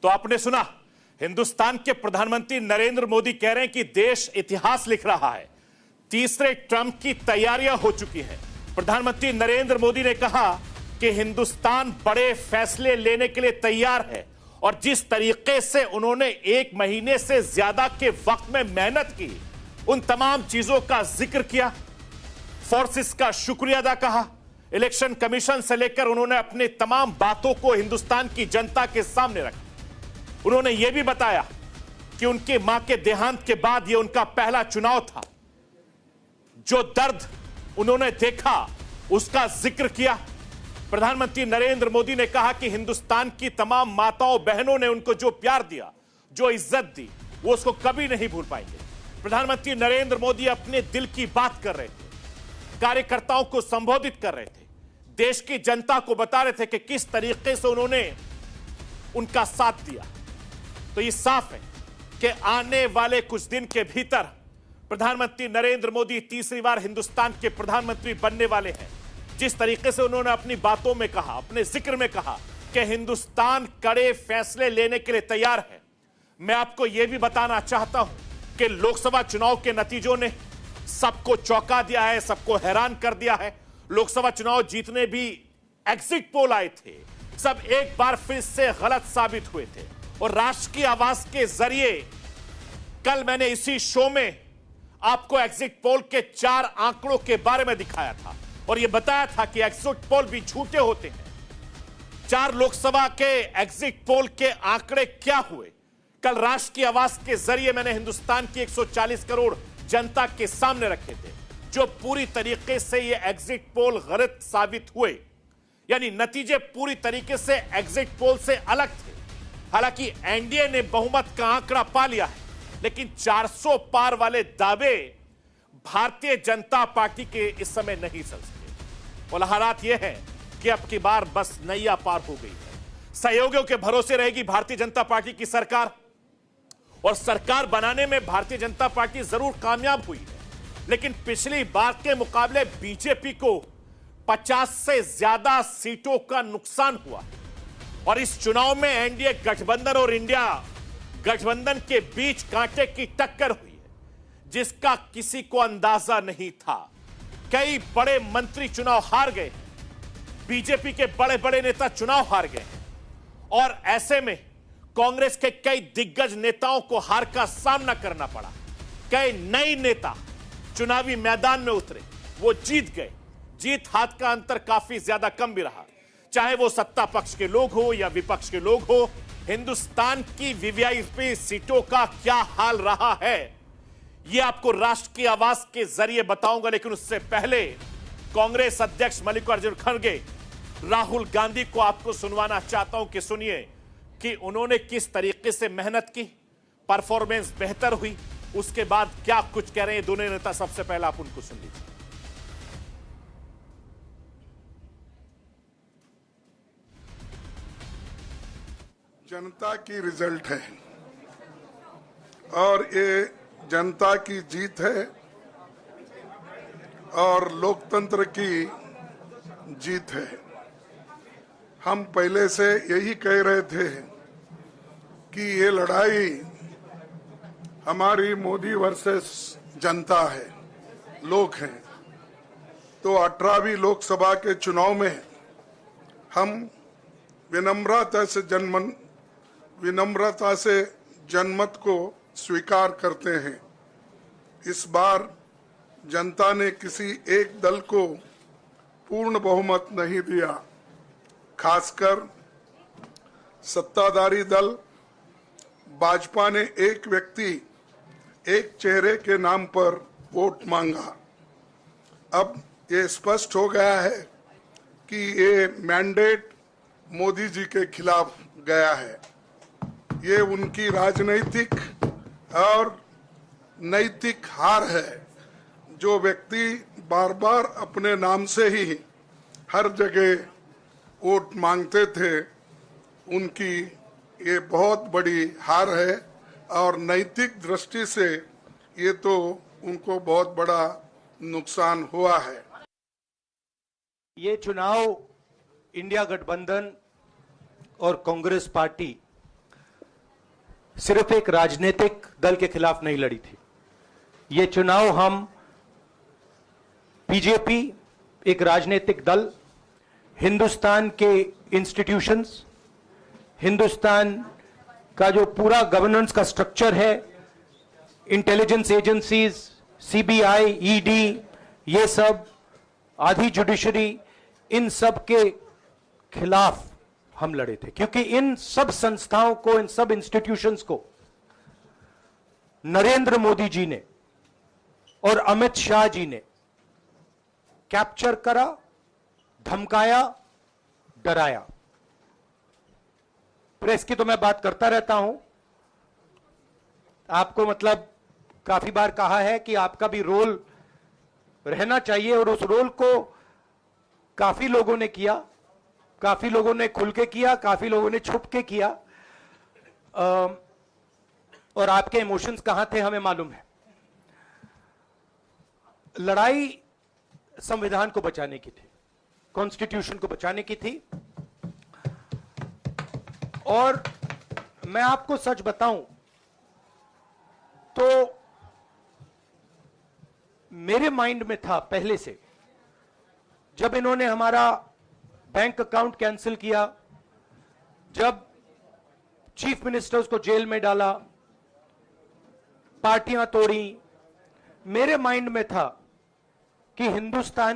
तो आपने सुना, हिंदुस्तान के प्रधानमंत्री नरेंद्र मोदी कह रहे हैं कि देश इतिहास लिख रहा है। तीसरे ट्रंप की तैयारियां हो चुकी हैं। प्रधानमंत्री नरेंद्र मोदी ने कहा कि हिंदुस्तान बड़े फैसले लेने के लिए तैयार है और जिस तरीके से उन्होंने 1 महीने से ज्यादा के वक्त में मेहनत की, उन तमाम चीजों का जिक्र किया, फोर्सेस का शुक्रिया अदा कहा। इलेक्शन कमीशन से लेकर उन्होंने अपनी तमाम बातों को हिंदुस्तान की जनता के सामने रखा। उन्होंने यह भी बताया कि उनकी मां के देहांत के बाद यह उनका पहला चुनाव था। जो दर्द उन्होंने देखा उसका जिक्र किया। प्रधानमंत्री नरेंद्र मोदी ने कहा कि हिंदुस्तान की तमाम माताओं बहनों ने उनको जो प्यार दिया, जो इज्जत दी, वो उसको कभी नहीं भूल पाएंगे। प्रधानमंत्री नरेंद्र मोदी अपने दिल की बात कर रहे थे, कार्यकर्ताओं को संबोधित कर रहे थे, देश की जनता को बता रहे थे कि किस तरीके से उन्होंने उनका साथ दिया। तो ये साफ है कि आने वाले कुछ दिन के भीतर प्रधानमंत्री नरेंद्र मोदी तीसरी बार हिंदुस्तान के प्रधानमंत्री बनने वाले हैं। जिस तरीके से उन्होंने अपनी बातों में कहा, अपने जिक्र में कहा कि हिंदुस्तान कड़े फैसले लेने के लिए तैयार है। मैं आपको यह भी बताना चाहता हूं कि लोकसभा चुनाव के नतीजों ने सबको चौंका दिया है, सबको हैरान कर दिया है। लोकसभा चुनाव जीतने भी एग्जिट पोल आए थे, सब एक बार फिर से गलत साबित हुए थे। और राष्ट्र की आवाज के जरिए कल मैंने इसी शो में आपको एग्जिट पोल के 4 आंकड़ों के बारे में दिखाया था और यह बताया था कि एग्जिट पोल भी झूठे होते हैं। 4 लोकसभा के एग्जिट पोल के आंकड़े क्या हुए, कल राष्ट्र की आवाज के जरिए मैंने हिंदुस्तान की 140 करोड़ जनता के सामने रखे थे, जो पूरी तरीके से ये एग्जिट पोल गलत साबित हुए। यानी नतीजे पूरी तरीके से एग्जिट पोल से अलग थे। हालांकि एनडीए ने बहुमत का आंकड़ा पा लिया है, लेकिन 400 पार वाले दावे भारतीय जनता पार्टी के इस समय नहीं चल सके। और हालात यह है कि अब की बार बस नैया पार हो गई है। सहयोगियों के भरोसे रहेगी भारतीय जनता पार्टी की सरकार और सरकार बनाने में भारतीय जनता पार्टी जरूर कामयाब हुई है, लेकिन पिछली बार के मुकाबले बीजेपी को 50 से ज्यादा सीटों का नुकसान हुआ और इस चुनाव में एनडीए गठबंधन और इंडिया गठबंधन के बीच कांटे की टक्कर हुई है, जिसका किसी को अंदाजा नहीं था। कई बड़े मंत्री चुनाव हार गए, बीजेपी के बड़े बड़े नेता चुनाव हार गए और ऐसे में कांग्रेस के कई दिग्गज नेताओं को हार का सामना करना पड़ा। कई नए नेता चुनावी मैदान में उतरे, वो जीत गए। जीत हाथ का अंतर काफी ज्यादा कम भी रहा। चाहे वो सत्ता पक्ष के लोग हो या विपक्ष के लोग हो, हिंदुस्तान की वीवीआईपी सीटों का क्या हाल रहा है, यह आपको राष्ट्र की आवाज के जरिए बताऊंगा। लेकिन उससे पहले कांग्रेस अध्यक्ष मल्लिकार्जुन खड़गे, राहुल गांधी को आपको सुनवाना चाहता हूं कि सुनिए कि उन्होंने किस तरीके से मेहनत की, परफॉर्मेंस बेहतर हुई, उसके बाद क्या कुछ कह रहे हैं दोनों नेता। सबसे पहले आप उनको सुन लीजिए। जनता की रिजल्ट है और ये जनता की जीत है और लोकतंत्र की जीत है। हम पहले से यही कह रहे थे कि ये लड़ाई हमारी मोदी वर्सेस जनता है, लोग हैं। तो 18वीं लोकसभा के चुनाव में हम विनम्रता से जनमत को स्वीकार करते हैं। इस बार जनता ने किसी एक दल को पूर्ण बहुमत नहीं दिया, खासकर सत्ताधारी दल भाजपा ने एक व्यक्ति, एक चेहरे के नाम पर वोट मांगा। अब ये स्पष्ट हो गया है कि ये मैंडेट मोदी जी के खिलाफ गया है। ये उनकी राजनीतिक और नैतिक हार है। जो व्यक्ति बार बार अपने नाम से ही हर जगह वोट मांगते थे, उनकी ये बहुत बड़ी हार है और नैतिक दृष्टि से ये तो उनको बहुत बड़ा नुकसान हुआ है। ये चुनाव इंडिया गठबंधन और कांग्रेस पार्टी सिर्फ एक राजनीतिक दल के खिलाफ नहीं लड़ी थी। ये चुनाव हम बीजेपी, एक राजनीतिक दल, हिंदुस्तान के इंस्टीट्यूशंस, हिंदुस्तान का जो पूरा गवर्नेंस का स्ट्रक्चर है, इंटेलिजेंस एजेंसीज, सीबीआई, ईडी, ये सब, आधी जुडिशरी, इन सब के खिलाफ हम लड़े थे, क्योंकि इन सब संस्थाओं को, इन सब इंस्टीट्यूशंस को नरेंद्र मोदी जी ने और अमित शाह जी ने कैप्चर करा, धमकाया, डराया। प्रेस की तो मैं बात करता रहता हूं, आपको मतलब काफी बार कहा है कि आपका भी रोल रहना चाहिए, और उस रोल को काफी लोगों ने किया, काफी लोगों ने खुल के किया, काफी लोगों ने छुप के किया, और आपके इमोशंस कहां थे हमें मालूम है। लड़ाई संविधान को बचाने की थी, कॉन्स्टिट्यूशन को बचाने की थी। और मैं आपको सच बताऊं तो मेरे माइंड में था पहले से, जब इन्होंने हमारा बैंक अकाउंट कैंसिल किया, जब चीफ मिनिस्टर्स को जेल में डाला, पार्टियां तोड़ी, मेरे माइंड में था कि हिंदुस्तान